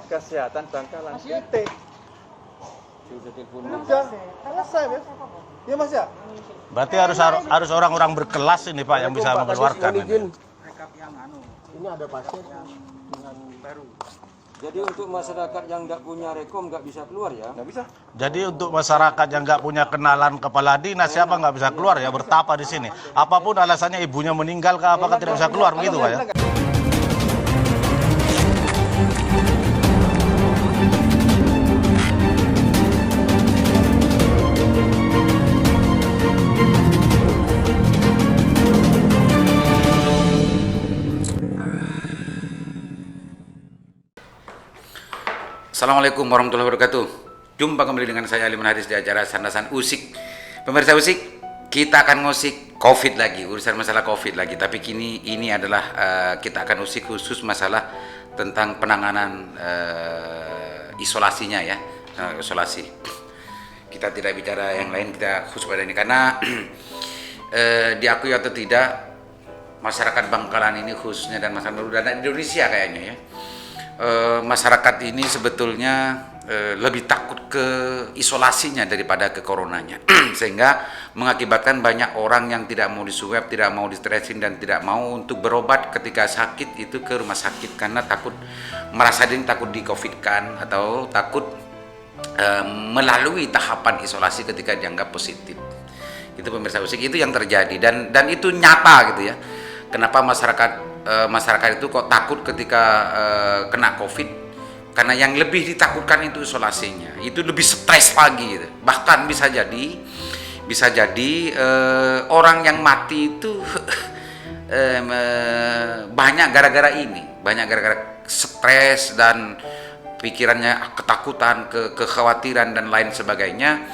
Kesehatan Bangkalan. Titik. Sudah Udah, selesai, Mas. Ya, Mas ya? Berarti harus orang-orang berkelas ini Pak yang bisa mengeluarkan. Ini ada pasien dengan baru. Jadi untuk masyarakat yang nggak punya rekom nggak bisa keluar ya? Nggak bisa. Jadi untuk masyarakat yang nggak punya kenalan kepala dinas, siapa nggak bisa keluar ya, bertapa di sini. Apapun alasannya, ibunya meninggal ke apakah tidak bisa keluar begitu Pak ya? Assalamualaikum warahmatullahi wabarakatuh. Jumpa kembali dengan saya Ali Haris di acara Sandasan Usik. Pemirsa Usik, kita akan ngusik COVID lagi, urusan masalah COVID lagi. Tapi kini ini adalah kita akan usik khusus masalah tentang penanganan isolasinya ya, isolasi. Kita tidak bicara yang lain, kita khusus pada ini karena diakui atau tidak masyarakat Bangkalan ini khususnya dan masyarakat dan Indonesia kayaknya ya. Masyarakat ini sebetulnya lebih takut ke isolasinya daripada ke coronanya sehingga mengakibatkan banyak orang yang tidak mau diswab, tidak mau di tracing dan tidak mau untuk berobat ketika sakit itu ke rumah sakit karena takut merasa diri takut di covid kan atau takut melalui tahapan isolasi ketika dianggap positif. Itu pemirsa Usik, itu yang terjadi dan itu nyata gitu ya. Kenapa masyarakat itu kok takut ketika kena COVID? Karena yang lebih ditakutkan itu isolasinya, itu lebih stres lagi gitu. Bahkan bisa jadi orang yang mati itu banyak gara-gara stres dan pikirannya ketakutan, kekhawatiran dan lain sebagainya.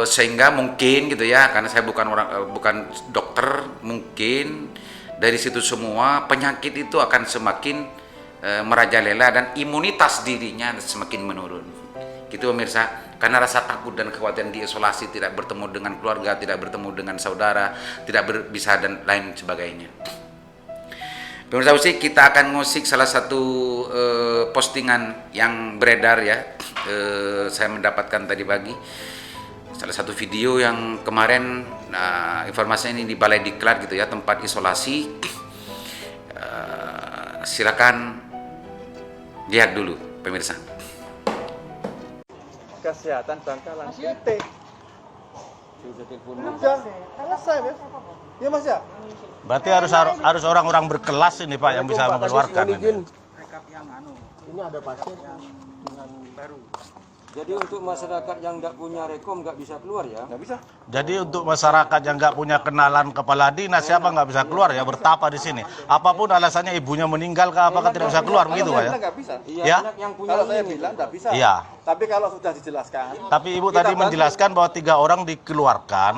Sehingga mungkin gitu ya, karena saya bukan dokter, mungkin dari situ semua penyakit itu akan semakin merajalela dan imunitas dirinya semakin menurun. Gitu pemirsa, karena rasa takut dan kekhawatiran diisolasi, tidak bertemu dengan keluarga, tidak bertemu dengan saudara, tidak bisa dan lain sebagainya. Pemirsa Usik, kita akan ngusik salah satu postingan yang beredar ya. Saya mendapatkan tadi pagi salah satu video yang kemarin informasinya ini di Balai Diklat gitu ya, tempat isolasi. Silakan lihat dulu pemirsa. Kesehatan Bangkalan. Titik. Sudah Udah, selesai, Mas. Ya, Mas ya? Berarti harus orang-orang berkelas ini Pak yang bisa mengeluarkan. Ini ada pasien dengan baru. Jadi untuk masyarakat yang nggak punya rekom nggak bisa keluar ya? Nggak bisa. Jadi untuk masyarakat yang nggak punya kenalan kepala dinas, siapa nggak bisa keluar ya, bertapa di sini. Apapun alasannya, ibunya meninggal ke apakah tidak bisa keluar begitu Pak ya? Nggak bisa. Iya, Ya? anak yang punya Kalau saya ini. bilang nggak bisa. Iya. Tapi kalau sudah dijelaskan. Tapi Ibu Kita tadi bantu. menjelaskan bahwa 3 orang dikeluarkan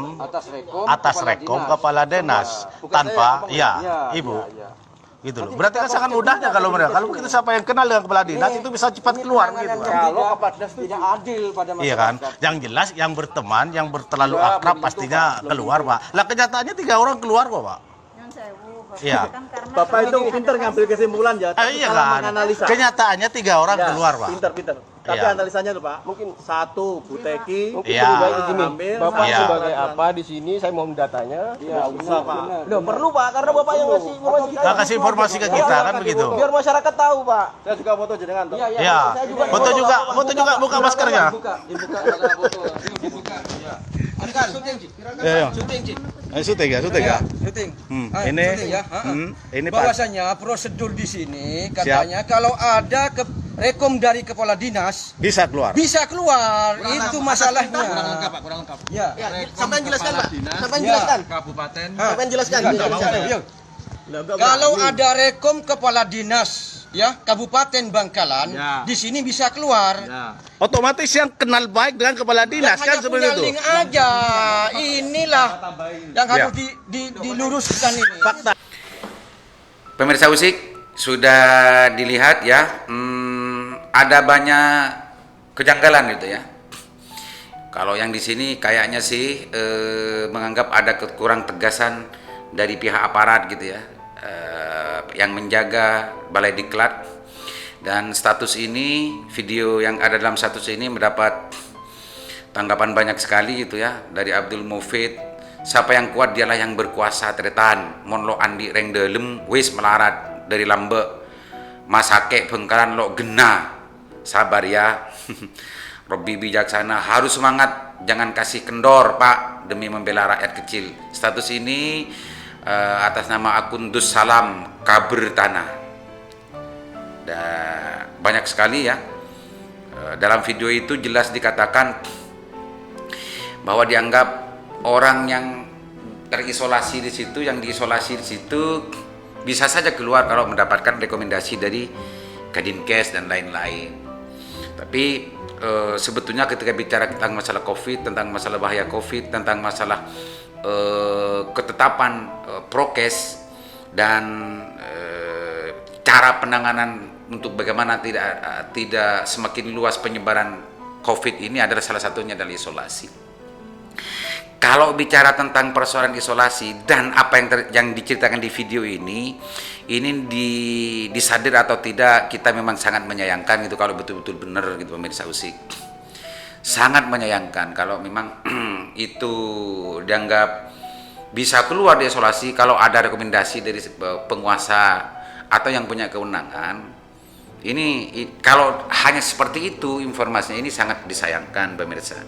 atas rekom kepala dinas Bukan tanpa, saya, iya, Ya, Ibu. ya. Gitu loh. Berarti kan sangat mudahnya kalau mereka. Kalau begitu siapa yang kenal dengan kepala dinas itu bisa cepat keluar gitu. Kalau kepala dinas itu Tidak adil pada masyarakat. Iya kan? Yang jelas yang berteman, yang terlalu akrab pastinya keluar, Pak. Lah kenyataannya 3 orang keluar kok, Pak. Iya. Bapak itu pinter ngambil kesimpulan ya. Tapi Iya salah kan? menganalisa. Kenyataannya 3 orang Ya, keluar, Pak. Pinter. Tapi Iya. analisanya tuh Pak, mungkin 1 Bu Teki, Iya. Hamil, Bapak Iya. sebagai apa di sini? Saya mau mendatanya. Iya, usah Pak. Loh, perlu Pak, karena Bapak yang ngasih informasi. Nggak kasih informasi ke kita kan begitu. Biar masyarakat tahu Pak. Saya juga foto jenengan tuh. Iya. Foto juga buka maskernya. Iya. Syuting ya. Syuting. Ini Syuting ya. ini Pak. Bahwasanya prosedur di sini katanya kalau ada rekom dari kepala dinas Bisa keluar. bisa keluar. Itu masalahnya. Kurang lengkap. Ya. Sampai jelaskan Pak. Sampai Ya. jelaskan. Kabupaten. Sampai jelaskan. Yuk. Kalau ada rekom kepala dinas ya Kabupaten Bangkalan Ya. di sini bisa keluar. Ya. Otomatis yang kenal baik dengan kepala dinas kan Hanya seperti punya itu. link aja. Inilah yang harus Ya. diluruskan ini. Fakta. Pemirsa Usik, sudah dilihat ya, ada banyak kejanggalan gitu ya. Kalau yang di sini kayaknya sih menganggap ada kekurang tegasan dari pihak aparat gitu ya, yang menjaga Balai Diklat. Dan status ini, video yang ada dalam status ini mendapat tanggapan banyak sekali gitu ya, dari Abdul Mufid. Siapa yang kuat dialah yang berkuasa teretan. Mon lo andi reng delem wis melarat dari lambe. Masake Bengkalan lo gena. Sabar ya. Robbi bijaksana, harus semangat, jangan kasih kendor Pak demi membela rakyat kecil. Status ini atas nama akun Dus Salam Kabur Tanah. Dan banyak sekali ya. Dalam video itu jelas dikatakan bahwa dianggap orang yang terisolasi di situ, yang diisolasi di situ bisa saja keluar kalau mendapatkan rekomendasi dari Kadinkes dan lain-lain. Tapi sebetulnya ketika bicara tentang masalah COVID, tentang masalah bahaya COVID, tentang masalah ketetapan prokes dan cara penanganan untuk bagaimana tidak semakin luas penyebaran COVID ini adalah salah satunya adalah isolasi. Kalau bicara tentang persoalan isolasi dan apa yang diceritakan di video ini disadar atau tidak, kita memang sangat menyayangkan gitu kalau betul-betul benar gitu pemirsa Usik. Sangat menyayangkan kalau memang itu dianggap bisa keluar di isolasi kalau ada rekomendasi dari penguasa atau yang punya kewenangan. Ini kalau hanya seperti itu informasinya, ini sangat disayangkan pemirsa.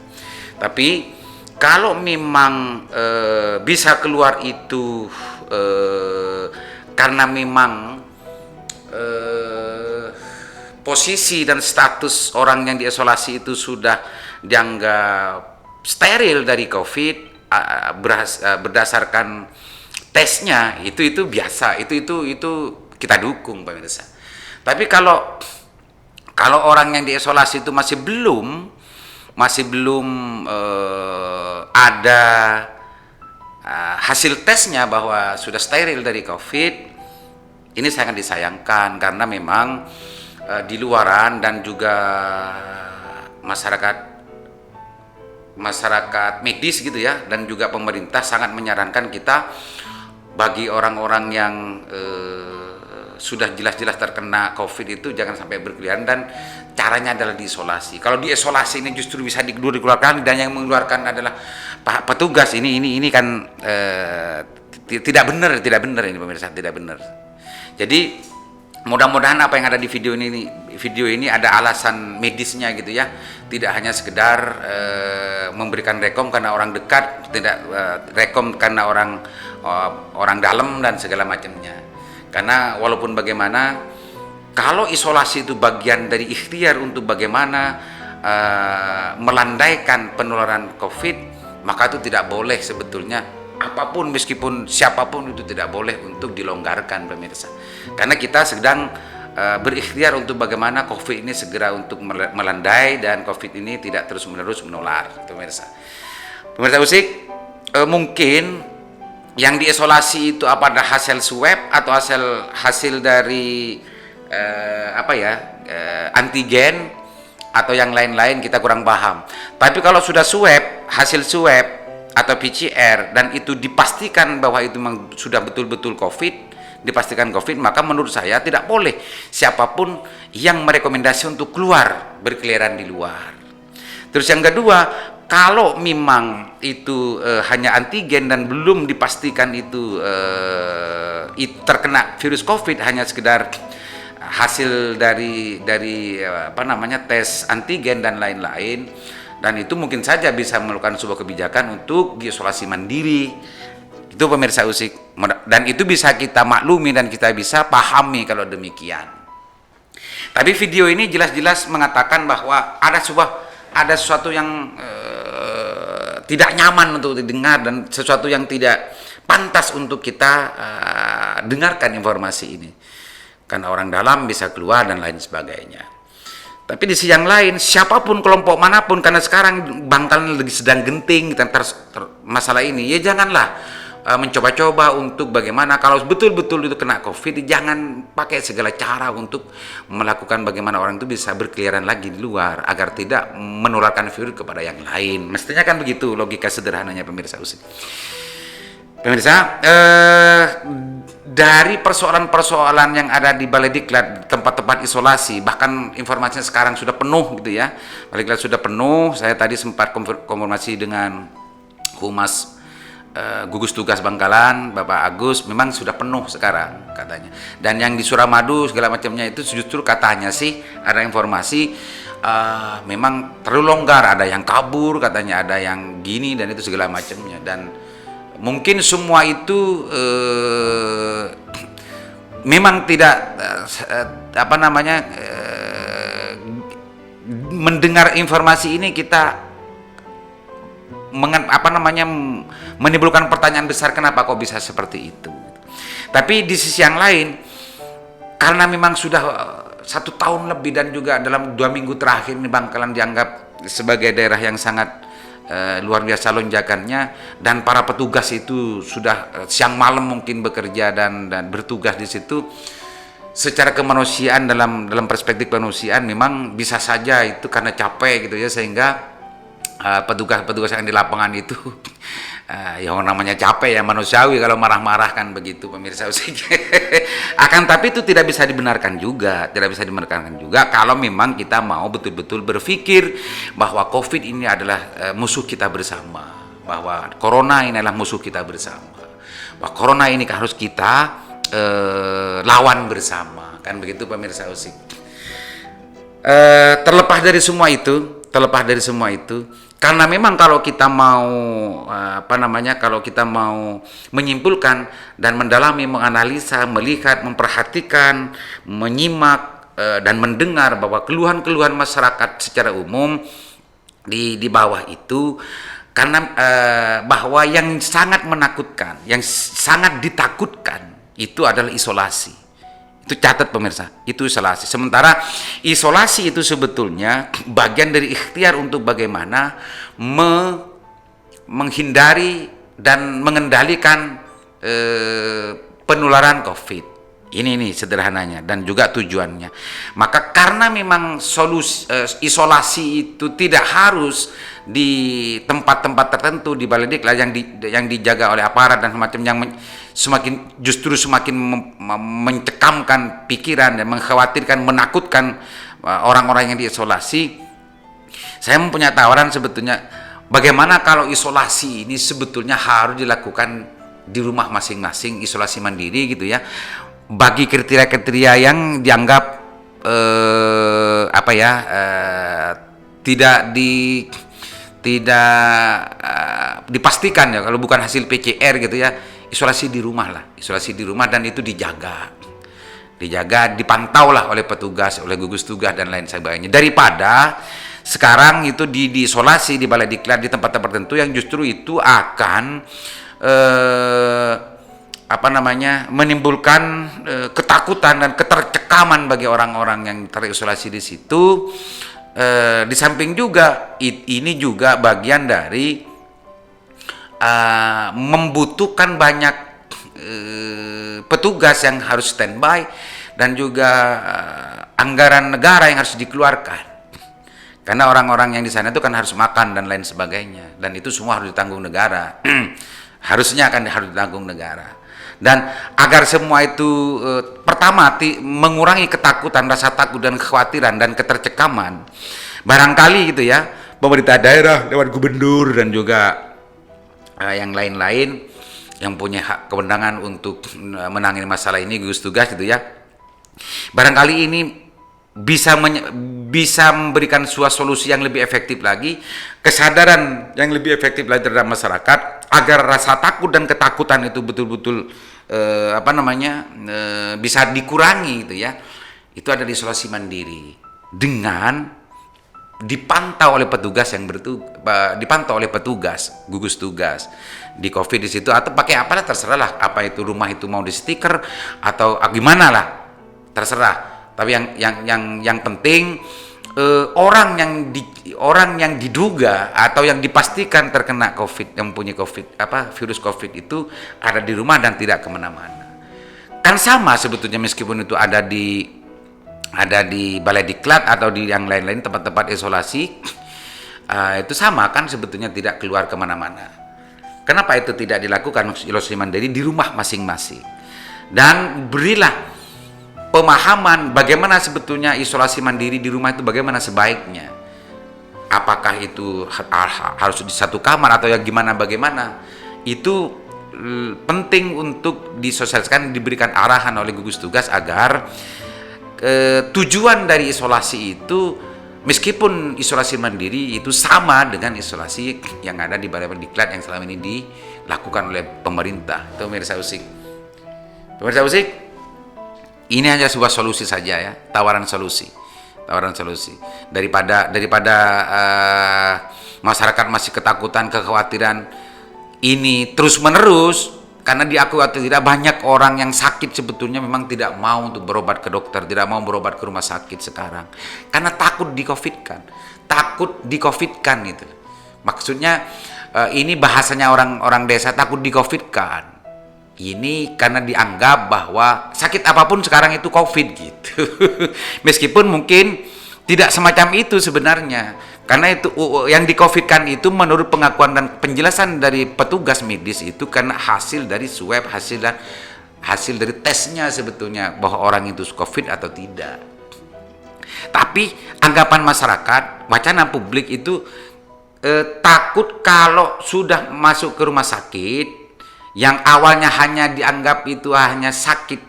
Tapi kalau memang bisa keluar itu karena memang posisi dan status orang yang diisolasi itu sudah dianggap steril dari COVID berdasarkan tesnya, itu biasa, itu kita dukung pemirsa. Tapi kalau orang yang diisolasi itu masih belum ada hasil tesnya bahwa sudah steril dari COVID, ini sangat disayangkan karena memang di luaran dan juga masyarakat medis gitu ya, dan juga pemerintah sangat menyarankan kita bagi orang-orang yang sudah jelas-jelas terkena COVID itu jangan sampai berkeliaran, dan caranya adalah diisolasi. Kalau diisolasi ini justru bisa dikeluarkan, dan yang mengeluarkan adalah petugas. Ini kan tidak benar ini pemirsa, tidak benar. Jadi mudah-mudahan apa yang ada di video ini ada alasan medisnya gitu ya, tidak hanya sekedar memberikan rekom karena orang dekat, tidak rekom karena orang dalam dan segala macamnya. Karena walaupun bagaimana, kalau isolasi itu bagian dari ikhtiar untuk bagaimana melandaikan penularan COVID, maka itu tidak boleh sebetulnya, apapun meskipun siapapun itu tidak boleh untuk dilonggarkan pemirsa. Karena kita sedang berikhtiar untuk bagaimana COVID ini segera untuk melandai dan COVID ini tidak terus-menerus menular pemirsa. Pemirsa Usik, mungkin yang diisolasi itu apakah hasil swab atau hasil dari antigen atau yang lain-lain, kita kurang paham. Tapi kalau sudah hasil swab atau PCR dan itu dipastikan bahwa itu memang sudah betul-betul dipastikan COVID, maka menurut saya tidak boleh siapapun yang merekomendasi untuk keluar berkeliaran di luar. Terus yang kedua, kalau memang itu hanya antigen dan belum dipastikan itu terkena virus COVID, hanya sekedar hasil dari tes antigen dan lain-lain, dan itu mungkin saja bisa melakukan sebuah kebijakan untuk isolasi mandiri. Itu pemirsa Usik, dan itu bisa kita maklumi dan kita bisa pahami kalau demikian. Tapi video ini jelas-jelas mengatakan bahwa ada sesuatu yang tidak nyaman untuk didengar dan sesuatu yang tidak pantas untuk kita dengarkan informasi ini, karena orang dalam bisa keluar dan lain sebagainya. Tapi di sisi yang lain, siapapun kelompok manapun, karena sekarang Bangkalan lagi sedang genting tentang masalah ini, ya janganlah mencoba-coba untuk bagaimana kalau betul-betul itu kena COVID, jangan pakai segala cara untuk melakukan bagaimana orang itu bisa berkeliaran lagi di luar agar tidak menularkan virus kepada yang lain. Mestinya kan begitu logika sederhananya pemirsa Usik. Pemirsa, dari persoalan-persoalan yang ada di Balai Diklat, tempat-tempat isolasi, bahkan informasinya sekarang sudah penuh gitu ya. Balai Diklat sudah penuh. Saya tadi sempat konfirmasi dengan Humas Gugus Tugas Bangkalan, Bapak Agus, memang sudah penuh sekarang katanya. Dan yang di Suramadu segala macamnya itu justru katanya sih ada informasi memang terlalu longgar, ada yang kabur katanya, ada yang gini dan itu segala macamnya. Dan mungkin semua itu memang tidak mendengar informasi ini kita menimbulkan pertanyaan besar, kenapa kok bisa seperti itu. Tapi di sisi yang lain, karena memang sudah 1 tahun lebih dan juga dalam 2 minggu terakhir ini Bangkalan dianggap sebagai daerah yang sangat luar biasa lonjakannya, dan para petugas itu sudah siang malam mungkin bekerja dan bertugas di situ. Secara kemanusiaan, dalam perspektif kemanusiaan memang bisa saja itu karena capek gitu ya, sehingga petugas-petugas yang di lapangan itu yang namanya capek ya, manusiawi kalau marah-marah kan begitu pemirsa. Akan tapi itu tidak bisa dibenarkan juga, kalau memang kita mau betul-betul berpikir bahwa COVID ini adalah musuh kita bersama, bahwa corona ini adalah musuh kita bersama, bahwa corona ini harus kita lawan bersama, kan begitu pemirsa Usik. Terlepas dari semua itu, karena memang kalau kita mau menyimpulkan dan mendalami, menganalisa, melihat, memperhatikan, menyimak dan mendengar bahwa keluhan-keluhan masyarakat secara umum di bawah itu, karena bahwa yang sangat menakutkan, yang sangat ditakutkan itu adalah isolasi. Itu catat pemirsa, itu isolasi. Sementara isolasi itu sebetulnya bagian dari ikhtiar untuk bagaimana menghindari dan mengendalikan penularan COVID. Ini sederhananya dan juga tujuannya. Maka karena memang isolasi itu tidak harus di tempat-tempat tertentu di Balai Diklat yang dijaga oleh aparat dan semacam, yang semakin mencekamkan pikiran dan mengkhawatirkan, menakutkan orang-orang yang diisolasi. Saya mempunyai tawaran sebetulnya, bagaimana kalau isolasi ini sebetulnya harus dilakukan di rumah masing-masing, isolasi mandiri gitu ya, bagi kriteria-kriteria yang dianggap tidak dipastikan ya, kalau bukan hasil PCR gitu ya, isolasi di rumah dan itu dijaga, dipantau lah oleh petugas, oleh gugus tugas dan lain sebagainya, daripada sekarang itu diisolasi di Balai Diklat di tempat-tempat tertentu yang justru itu akan menimbulkan ketakutan dan ketercekaman bagi orang-orang yang terisolasi di situ. Di samping juga ini juga bagian dari membutuhkan banyak petugas yang harus standby dan juga anggaran negara yang harus dikeluarkan, karena orang-orang yang di sana itu kan harus makan dan lain sebagainya, dan itu semua harus ditanggung negara. harus ditanggung negara. Dan agar semua itu pertama mengurangi ketakutan, rasa takut dan kekhawatiran dan ketercekaman, barangkali gitu ya, pemerintah daerah lewat gubernur dan juga yang lain-lain yang punya hak kewenangan untuk menangani masalah ini, gugus tugas gitu ya, barangkali ini bisa memberikan suatu solusi yang lebih efektif lagi, kesadaran yang lebih efektif lagi terhadap masyarakat, agar rasa takut dan ketakutan itu betul-betul bisa dikurangi gitu ya. Itu ada di isolasi mandiri dengan dipantau oleh petugas gugus tugas di COVID di situ, atau pakai apalah terserah lah, apa itu rumah itu mau di stiker atau gimana lah, terserah. Tapi yang penting orang yang diduga atau yang dipastikan terkena COVID, yang punya virus COVID itu ada di rumah dan tidak kemana-mana. Kan sama sebetulnya, meskipun itu ada di Balai Diklat atau di yang lain-lain tempat-tempat isolasi, itu sama kan sebetulnya, tidak keluar kemana-mana. Kenapa itu tidak dilakukan isolasi mandiri di rumah masing-masing? dan berilah pemahaman bagaimana sebetulnya isolasi mandiri di rumah itu bagaimana sebaiknya. Apakah itu harus di satu kamar atau ya gimana bagaimana. Itu penting untuk disosialisasikan, diberikan arahan oleh gugus tugas agar tujuan dari isolasi itu, meskipun isolasi mandiri itu sama dengan isolasi yang ada di Balai Diklat yang selama ini dilakukan oleh pemerintah. Itu pemirsa Usik. Pemirsa Usik, ini hanya sebuah solusi saja ya, tawaran solusi daripada masyarakat masih ketakutan, kekhawatiran ini terus menerus. Karena diakui atau tidak, banyak orang yang sakit sebetulnya memang tidak mau untuk berobat ke dokter, tidak mau berobat ke rumah sakit sekarang karena takut di-COVID-kan itu. Maksudnya ini bahasanya orang desa, takut di-COVID-kan. Ini karena dianggap bahwa sakit apapun sekarang itu COVID gitu. Meskipun mungkin tidak semacam itu sebenarnya. Karena itu yang di-COVID-kan itu menurut pengakuan dan penjelasan dari petugas medis itu karena hasil dari swab, hasil dari tesnya sebetulnya bahwa orang itu COVID atau tidak. Tapi anggapan masyarakat, wacana publik itu takut kalau sudah masuk ke rumah sakit yang awalnya hanya dianggap itu hanya sakit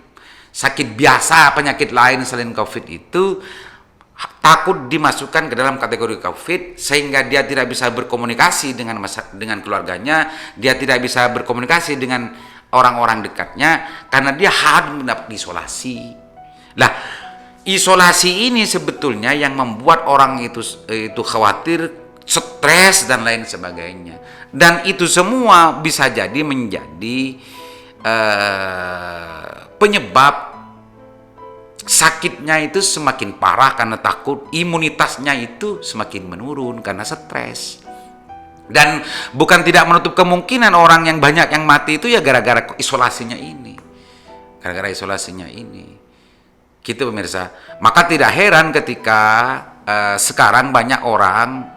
biasa, penyakit lain selain COVID itu, takut dimasukkan ke dalam kategori COVID sehingga dia tidak bisa berkomunikasi dengan keluarganya, dia tidak bisa berkomunikasi dengan orang-orang dekatnya karena dia harus mendapat isolasi. Lah, isolasi ini sebetulnya yang membuat orang itu khawatir, stres dan lain sebagainya. Dan itu semua bisa jadi menjadi penyebab sakitnya itu semakin parah karena takut, imunitasnya itu semakin menurun karena stres. Dan bukan tidak menutup kemungkinan orang yang banyak yang mati itu ya gara-gara isolasinya ini. Gara-gara isolasinya ini. Gitu pemirsa. Maka tidak heran ketika sekarang banyak orang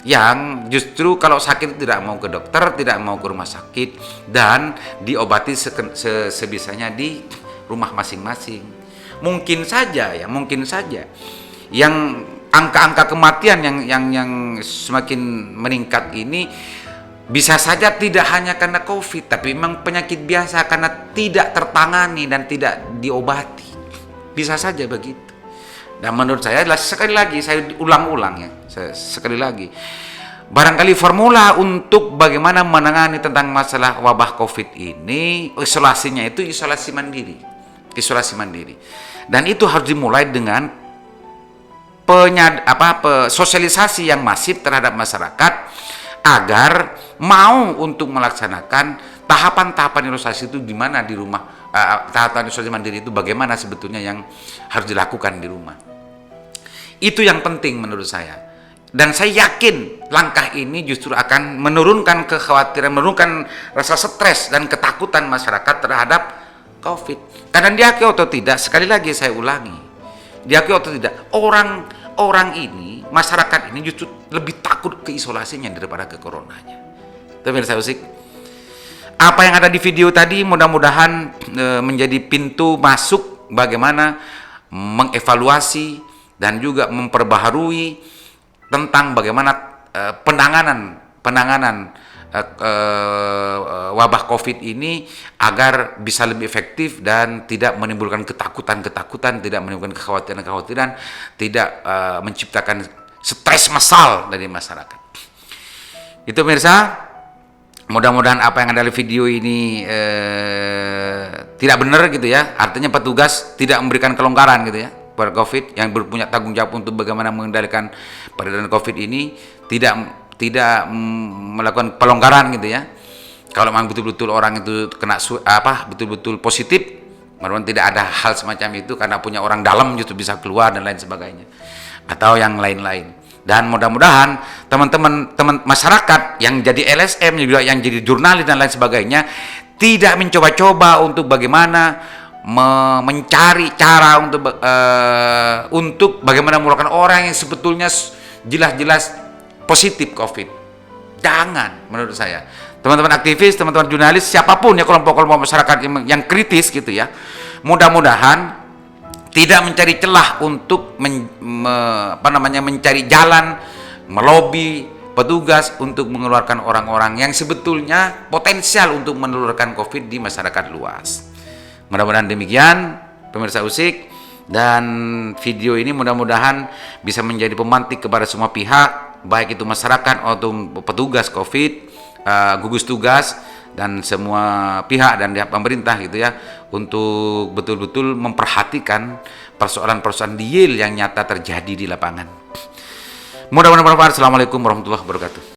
yang justru kalau sakit tidak mau ke dokter, tidak mau ke rumah sakit dan diobati sebisanya di rumah masing-masing. Mungkin saja yang angka-angka kematian yang semakin meningkat ini bisa saja tidak hanya karena COVID, tapi memang penyakit biasa karena tidak tertangani dan tidak diobati. Bisa saja begitu. Dan menurut saya adalah sekali lagi saya ulang-ulang ya, sekali lagi. Barangkali formula untuk bagaimana menangani tentang masalah wabah COVID ini, isolasinya itu isolasi mandiri. Dan itu harus dimulai dengan sosialisasi yang masif terhadap masyarakat agar mau untuk melaksanakan tahapan-tahapan isolasi itu di mana di rumah, tahapan isolasi mandiri itu bagaimana sebetulnya yang harus dilakukan di rumah. Itu yang penting menurut saya. Dan saya yakin langkah ini justru akan menurunkan kekhawatiran, menurunkan rasa stres dan ketakutan masyarakat terhadap COVID. Karena diakui atau tidak, sekali lagi saya ulangi, diakui atau tidak, orang ini, masyarakat ini justru lebih takut ke isolasinya daripada ke coronanya. Pemirsa Usik, apa yang ada di video tadi mudah-mudahan menjadi pintu masuk bagaimana mengevaluasi dan juga memperbaharui tentang bagaimana penanganan wabah COVID ini agar bisa lebih efektif dan tidak menimbulkan ketakutan, tidak menimbulkan kekhawatiran, tidak menciptakan stres massal dari masyarakat. Itu pemirsa, mudah-mudahan apa yang ada di video ini tidak benar gitu ya. Artinya petugas tidak memberikan kelonggaran gitu ya pada COVID yang punya tanggung jawab untuk bagaimana mengendalikan peredaran COVID ini, tidak melakukan pelonggaran gitu ya. Kalau memang betul-betul orang itu kena betul-betul positif, mudah-mudahan tidak ada hal semacam itu karena punya orang dalam justru bisa keluar dan lain sebagainya atau yang lain-lain. Dan mudah-mudahan teman-teman masyarakat yang jadi LSM juga yang jadi jurnalis dan lain sebagainya tidak mencoba-coba untuk bagaimana mencari cara untuk bagaimana mengeluarkan orang yang sebetulnya jelas-jelas positif COVID. Jangan menurut saya. teman-teman aktivis, teman-teman jurnalis, siapapun ya kelompok-kelompok masyarakat yang kritis gitu ya. Mudah-mudahan tidak mencari celah untuk mencari jalan, melobi petugas untuk mengeluarkan orang-orang yang sebetulnya potensial untuk menularkan COVID di masyarakat luas. Mudah-mudahan demikian, pemirsa Usik, dan video ini mudah-mudahan bisa menjadi pemantik kepada semua pihak, baik itu masyarakat atau petugas COVID, gugus tugas, dan semua pihak dan pihak pemerintah gitu ya, untuk betul-betul memperhatikan persoalan-persoalan real yang nyata terjadi di lapangan. Mudah-mudahan bermanfaat. Assalamualaikum warahmatullahi wabarakatuh.